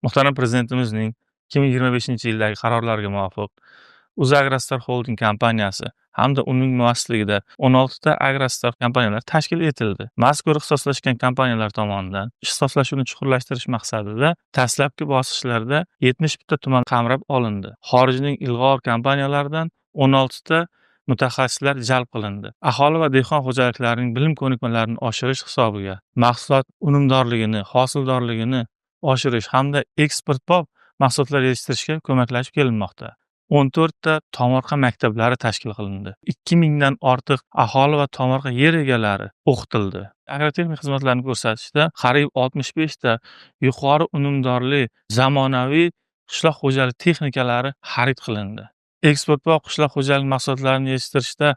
Muhtaram Prezidentimizning 2025-yildagi qarorlariga muvofiq UzAgrostar Holding kompaniyasi hamda uning muassisligida 16 ta agrostar kompaniyalar tashkil etildi. Mazkur ixtisoslashgan kompaniyalar tomonidan ixtisoslashuvni chuqurlashtirish maqsadida dastlabki bosqichlarda 70 ta tuman qamrab olindi. Xorijning ilg'or kompaniyalaridan 16 ta mutaxassislar jalb qilindi. Aholi va dehqon xo'jaliklarining bilim ko'nikmalarini oshirish hisobiga mahsulot unumdorligini, hosildorligini oshirish hamda eksportbop mahsulotlar yetishtirishga ko'maklashib kelinmoqda. 14 ta tomorqa maktablari tashkil qilindi. 2000 dan ortiq aholi va tomorqa yer egalari o'qitildi. Agrotexnik xizmatlarni ko'rsatishda qariyb 65 ta yuqori unumdorli zamonaviy qishloq xo'jalik texnikalari xarid qilindi. Eksportbop qishloq xo'jalik mahsulotlarini yetishtirishda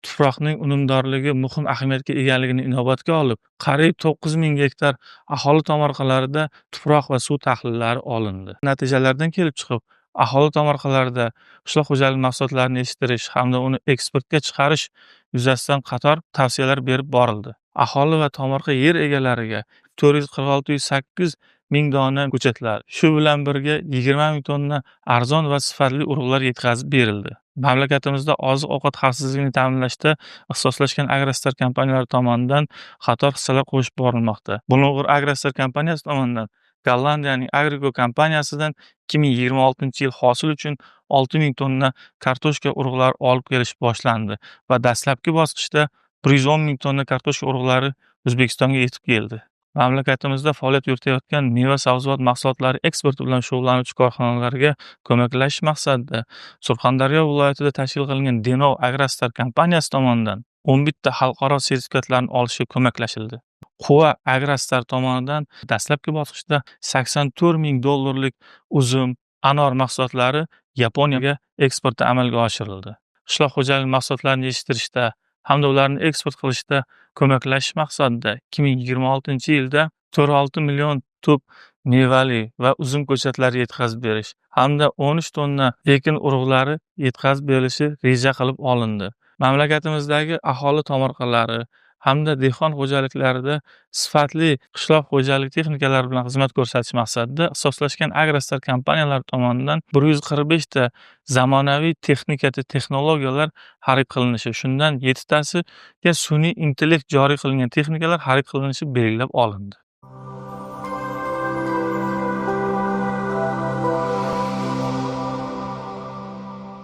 tuproqning unumdorligi muhim ahamiyatga egaligini inobatga olib, qariyb 9000 gektar aholi tomorqalarida tuproq va suv tahlillari olindi. Natijalardan kelib chiqib, aholi tomorqalarida qishloq xo'jalik mahsulotlarini yetishtirish hamda uni eksportga chiqarish yuzasidan qator tavsiyalar berib borildi. Aholi va tomorqa yer egalariga 446,8 ming dona ko'chatlar, shu bilan birga 20 ming tonna arzon va sifatli urug'lar yetkazib berildi. Mamlakatimizda oziq-ovqat xavfsizligini ta'minlashda ixtisoslashgan agrostar kompaniyalari tomonidan qator hissalar qo'shib borilmoqda. Bulung'ur agrostar kompaniyasi tomonidan Gollandiyaning Agrigo kompaniyasidan 2026-yil hosil uchun 6000 tonna kartoshka urug'lari olib kelish boshlandi va dastlabki bosqichda 110 ming tonna kartoshka urug'lari O'zbekistonga yetib keldi. Mamlakatimizda faoliyat yuritayotgan meva-sabzavot mahsulotlari eksporti bilan shug'ullanuvchi korxonalarga ko'maklashish maqsadida Surxondaryo viloyatida tashkil qilingan Denov Agrostar kompaniyasi tomonidan 11 ta xalqaro sertifikatlarni olishga ko'maklashildi. Quva Agrostar tomonidan dastlabki bosqichda 84 ming dollarlik uzum, anor mahsulotlari Yaponiyaga eksporti amalga oshirildi. Qishloq xo'jalik mahsulotlarini yetishtirishda hamda ularni eksport qilishda ko'maklashish maqsadida 2026-yilda 4,6 million tub mevali va uzum ko'chatlari yetkazib berish hamda 13 tonna ekin urug'lari yetkazib berilishi reja qilib olindi. Mamlakatimizdagi aholi tomorqalari hamda dehqon xo'jaliklarida sifatli qishloq xo'jalik texnikalari bilan xizmat ko'rsatish maqsadida ixtisoslashgan agrostar kompaniyalari tomonidan 145 ta zamonaviy texnologiyalar xarid qilinishi, shundan 7 tasiga sun'iy intellekt joriy qilingan texnikalar xarid qilinishi belgilab olindi.